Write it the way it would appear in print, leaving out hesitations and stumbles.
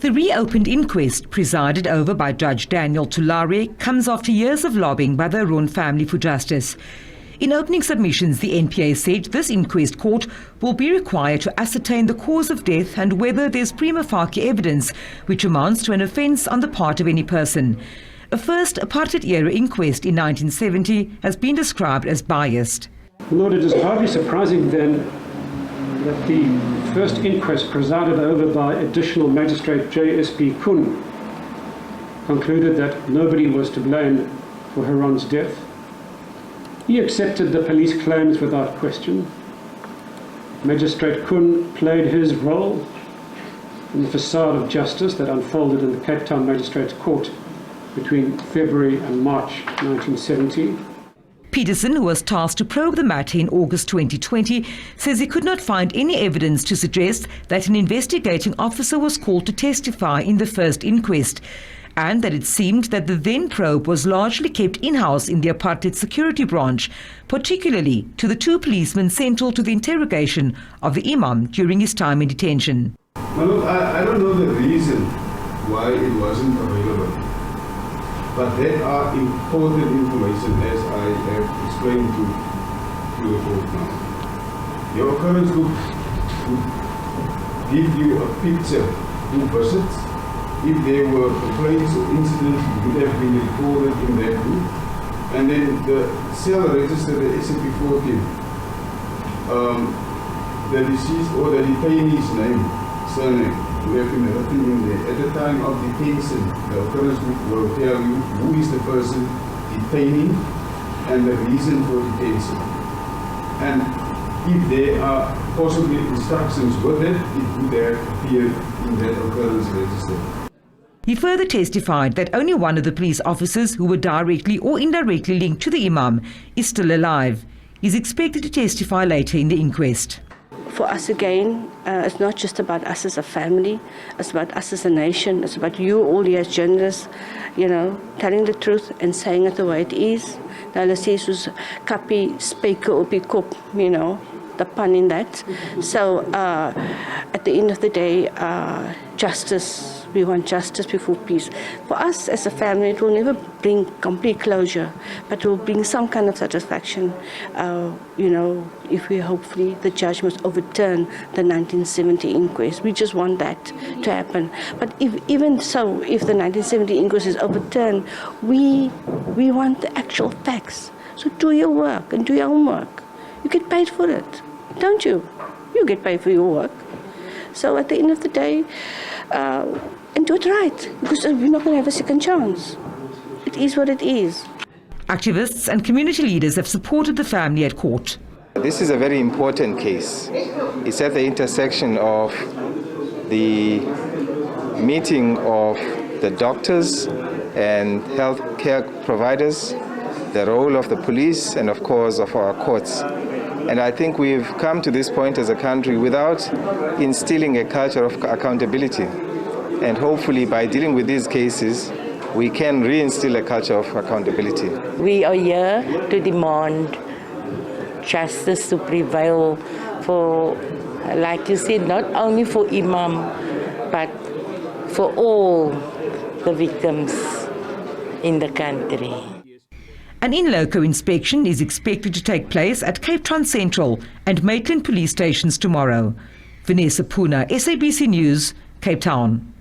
The reopened inquest, presided over by Judge Daniel Petersen, comes after years of lobbying by the Haron family for justice. In opening submissions, the NPA said this inquest court will be required to ascertain the cause of death and whether there's prima facie evidence which amounts to an offence on the part of any person. A first apartheid-era inquest in 1970 has been described as biased. Lord, it is hardly surprising then that the first inquest presided over by Additional Magistrate J.S.P. Kun concluded that nobody was to blame for Haron's death. He accepted the police claims without question. Magistrate Kun played his role in the facade of justice that unfolded in the Cape Town Magistrates Court between February and March 1970. Petersen, who was tasked to probe the matter in August 2020, says he could not find any evidence to suggest that an investigating officer was called to testify in the first inquest, and that it seemed that the then probe was largely kept in-house in the apartheid security branch, particularly to the two policemen central to the interrogation of the Imam during his time in detention. Well, look, I don't know the reason why it wasn't available. But there are important information, as I have explained to the court now. Your occurrence book would give you a picture who visits. If there were complaints or incidents, it would have been recorded in that book. And then the cell register, the SAP-14, the deceased or the detainee's name, surname, we have been written in there. At the time of detention, the occurrence book will tell you who is the person detaining and the reason for detention. And if there are possibly instructions with it, it would have appeared in that occurrence register. He further testified that only one of the police officers who were directly or indirectly linked to the Imam is still alive. He is expected to testify later in the inquest. For us again, it's not just about us as a family, it's about us as a nation, it's about you all here as journalists, telling the truth and saying it the way it is. Nou, hulle sê soos kappie spyker op die kop, the pun in that. So at the end of the day, justice, we want justice before peace. For us as a family, it will never bring complete closure, but it will bring some kind of satisfaction, if we hopefully the judge must overturn the 1970 inquest. We just want that to happen. But even so, if the 1970 inquest is overturned, we want the actual facts. So do your work and do your homework. You get paid for it, don't you? You get paid for your work. So at the end of the day, and do it right, because we're not going to have a second chance. It is what it is. Activists and community leaders have supported the family at court. This is a very important case. It's at the intersection of the meeting of the doctors and health care providers, the role of the police, and of course of our courts. And I think we've come to this point as a country without instilling a culture of accountability. And hopefully by dealing with these cases, we can reinstill a culture of accountability. We are here to demand justice to prevail for, like you said, not only for Imam, but for all the victims in the country. An in-loco inspection is expected to take place at Cape Town Central and Maitland police stations tomorrow. Vanessa Puna, SABC News, Cape Town.